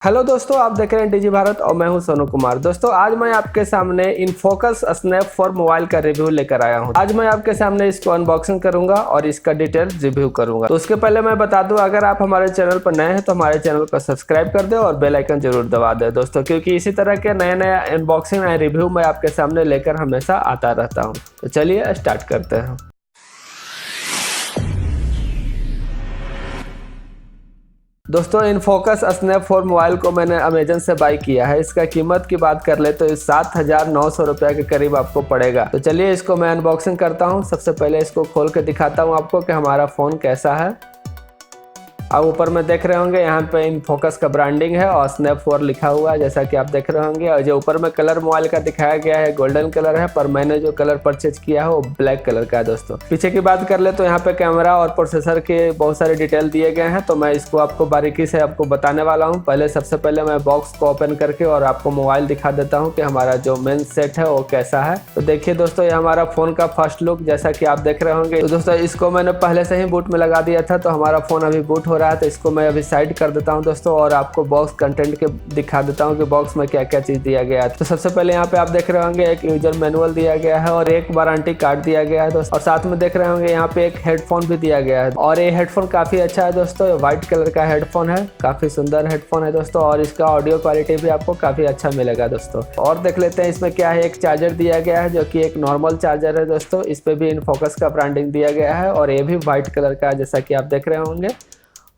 Hello दोस्तों, आप देख रहे हैं डीजी भारत और मैं हूं सोनू कुमार। दोस्तों आज मैं आपके सामने इनफोकस स्नैप फॉर मोबाइल का रिव्यू लेकर आया हूं। आज मैं आपके सामने इसको अनबॉक्सिंग करूंगा और इसका डिटेल रिव्यू करूंगा। तो उसके पहले मैं बता दूं, अगर आप हमारे चैनल पर नए हैं तो हमारे चैनल को सब्सक्राइब कर दे और बेल आइकन जरूर दबा दे दोस्तों, क्योंकि इसी तरह के नए नए अनबॉक्सिंग एंड रिव्यू मैं आपके सामने लेकर हमेशा आता रहता हूँ। तो चलिए स्टार्ट करते हैं। दोस्तों इनफोकस स्नैप फॉर मोबाइल को मैंने अमेजन से बाई किया है। इसका कीमत की बात कर ले तो 7,900 रुपये के करीब आपको पड़ेगा। तो चलिए इसको मैं अनबॉक्सिंग करता हूं। सबसे पहले इसको खोल के दिखाता हूं आपको कि हमारा फ़ोन कैसा है। अब ऊपर में देख रहे होंगे यहाँ पे इनफोकस का ब्रांडिंग है और स्नैप 4 लिखा हुआ है, जैसा कि आप देख रहे होंगे। और जो ऊपर में कलर मोबाइल का दिखाया गया है गोल्डन कलर है, पर मैंने जो कलर परचेज किया है वो ब्लैक कलर का है। दोस्तों पीछे की बात कर ले तो यहाँ पे कैमरा और प्रोसेसर के बहुत सारे डिटेल दिए गए हैं, तो मैं इसको आपको बारीकी से आपको बताने वाला हूँ। पहले सबसे पहले मैं बॉक्स को ओपन करके और आपको मोबाइल दिखा देता हूँ कि हमारा जो मेन सेट है वो कैसा है। तो देखिए दोस्तों, ये हमारा फोन का फर्स्ट लुक जैसा कि आप देख रहे होंगे। तो दोस्तों इसको मैंने पहले से ही बूट में लगा दिया था, तो हमारा फोन अभी बूट हो रहा है। तो इसको मैं साइड कर देता हूं दोस्तों और आपको बॉक्स कंटेंट के दिखा देता हूं कि बॉक्स में क्या क्या चीज दिया गया है। तो सबसे पहले यहाँ पे आप देख रहे होंगे एक यूजर मैनुअल दिया गया है और एक वारंटी कार्ड दिया गया है दोस्तों। और साथ में देख रहे होंगे यहाँ पे एक हेडफोन भी दिया गया है और ये हेडफोन काफी अच्छा है दोस्तों। व्हाइट कलर का हेडफोन है, काफी सुंदर हेडफोन है दोस्तों, और इसका ऑडियो क्वालिटी भी आपको काफी अच्छा मिलेगा दोस्तों। और देख लेते हैं इसमें क्या है। एक चार्जर दिया गया है जो कि एक नॉर्मल चार्जर है दोस्तों। इस पे भी इनफोकस का ब्रांडिंग दिया गया है और ये भी व्हाइट कलर का है, जैसा कि आप देख रहे होंगे।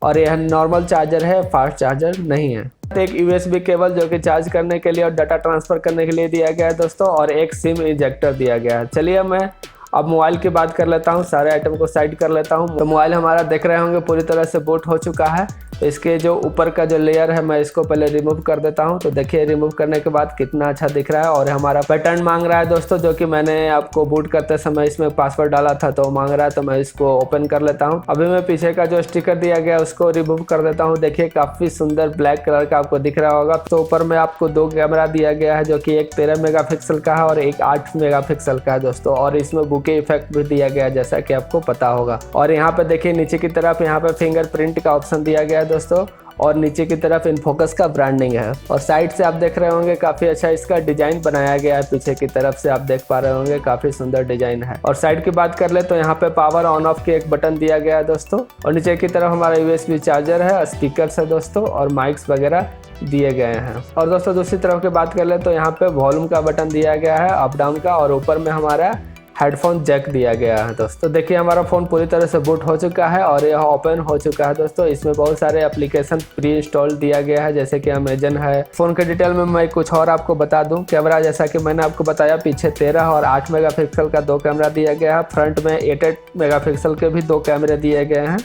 और यह नॉर्मल चार्जर है, फास्ट चार्जर नहीं है। एक यूएसबी केबल जो कि चार्ज करने के लिए और डाटा ट्रांसफर करने के लिए दिया गया है दोस्तों, और एक सिम इंजेक्टर दिया गया है। चलिए मैं अब मोबाइल की बात कर लेता हूँ, सारे आइटम को साइड कर लेता हूँ। तो मोबाइल हमारा देख रहे होंगे पूरी तरह से बूट हो चुका है। तो इसके जो ऊपर का जो लेयर है मैं इसको पहले रिमूव कर देता हूं। तो देखिए रिमूव करने के बाद कितना अच्छा दिख रहा है। और हमारा पैटर्न मांग रहा है दोस्तों, जो कि मैंने आपको बूट करते समय इसमें पासवर्ड डाला था तो मांग रहा है, तो मैं इसको ओपन कर लेता हूं। अभी मैं पीछे का जो स्टिकर दिया गया उसको रिमूव कर देता हूं। देखिए काफी सुंदर ब्लैक कलर का आपको दिख रहा होगा। तो ऊपर में आपको दो कैमरा दिया गया है, जो कि एक 13 मेगापिक्सल का है और एक 8 मेगापिक्सल का है दोस्तों। और इसमें बुके इफेक्ट भी दिया गया है, जैसा कि आपको पता होगा। और यहाँ पे देखिए नीचे की तरफ यहाँ पे फिंगरप्रिंट का ऑप्शन दिया गया है दोस्तों, और नीचे की तरफ इनफोकस का ब्रांडिंग है। और साइड से आप देख रहे होंगे काफी अच्छा इसका डिजाइन बनाया गया है। पीछे की तरफ से आप देख पा रहे होंगे काफी सुंदर डिजाइन है। और साइड की बात कर ले तो यहाँ पे पावर ऑन ऑफ के एक बटन दिया गया है दोस्तों। और नीचे की तरफ हमारा यूएसबी चार्जर है, स्पीकर्स है दोस्तों, और माइक्स वगैरह दिए गए हैं। और दोस्तों दूसरी तरफ की बात कर ले तो यहाँ पे वॉल्यूम का बटन दिया गया है अप डाउन का, और ऊपर में हमारा हेडफोन जैक दिया गया है दोस्तों। देखिए हमारा फ़ोन पूरी तरह से बूट हो चुका है और यह ओपन हो चुका है दोस्तों। इसमें बहुत सारे एप्लीकेशन प्री इंस्टॉल दिया गया है, जैसे कि अमेजन है। फ़ोन के डिटेल में मैं कुछ और आपको बता दूं। कैमरा जैसा कि मैंने आपको बताया, पीछे 13 और 8 मेगापिक्सल का दो कैमरा दिया गया है। फ्रंट में 8 मेगापिक्सल के भी दो कैमरे दिए गए हैं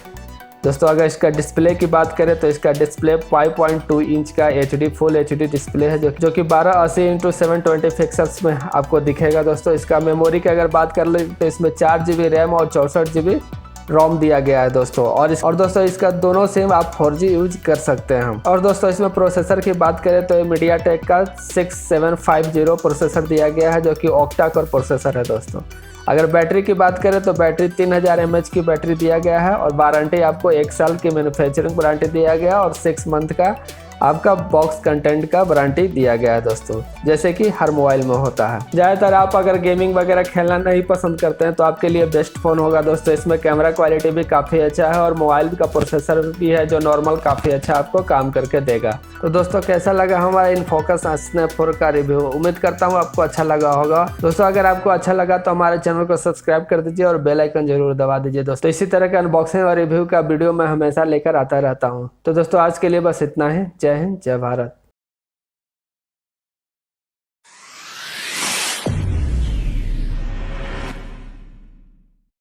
दोस्तों। अगर इसका डिस्प्ले की बात करें तो इसका डिस्प्ले 5.2 इंच का फुल एचडी डिस्प्ले है, जो कि 1280x720 पिक्सल्स में आपको दिखेगा दोस्तों। इसका मेमोरी की अगर बात कर ले तो इसमें 4 GB रैम और 64 GB रोम दिया गया है दोस्तों। और दोस्तों इसका दोनों सिम आप 4G यूज कर सकते हैं। और दोस्तों इसमें प्रोसेसर की बात करें तो MediaTek का 6750 प्रोसेसर दिया गया है, जो कि octa-core प्रोसेसर है दोस्तों। अगर बैटरी की बात करें तो बैटरी 3000 mAh की बैटरी दिया गया है, और वारंटी आपको 1 साल की मैन्युफैक्चरिंग वारंटी दिया गया और 6 मंथ का आपका बॉक्स कंटेंट का वारंटी दिया गया है दोस्तों, जैसे कि हर मोबाइल में होता है। ज़्यादातर आप अगर गेमिंग वगैरह खेलना नहीं पसंद करते हैं तो आपके लिए बेस्ट फ़ोन होगा दोस्तों। इसमें कैमरा क्वालिटी भी काफ़ी अच्छा है और मोबाइल का प्रोसेसर भी है जो नॉर्मल काफ़ी अच्छा आपको काम करके देगा। तो दोस्तों कैसा लगा हमारा इनफोकस स्नैप 4 का रिव्यू? उम्मीद करता हूँ आपको अच्छा लगा होगा दोस्तों। अगर आपको अच्छा लगा तो हमारे चैनल को सब्सक्राइब कर दीजिए और बेल आइकन जरूर दबा दीजिए दोस्तों। इसी तरह का अनबॉक्सिंग और रिव्यू का वीडियो मैं हमेशा लेकर आता रहता हूँ। तो दोस्तों आज के लिए बस इतना ही। जय हिंद, जय भारत।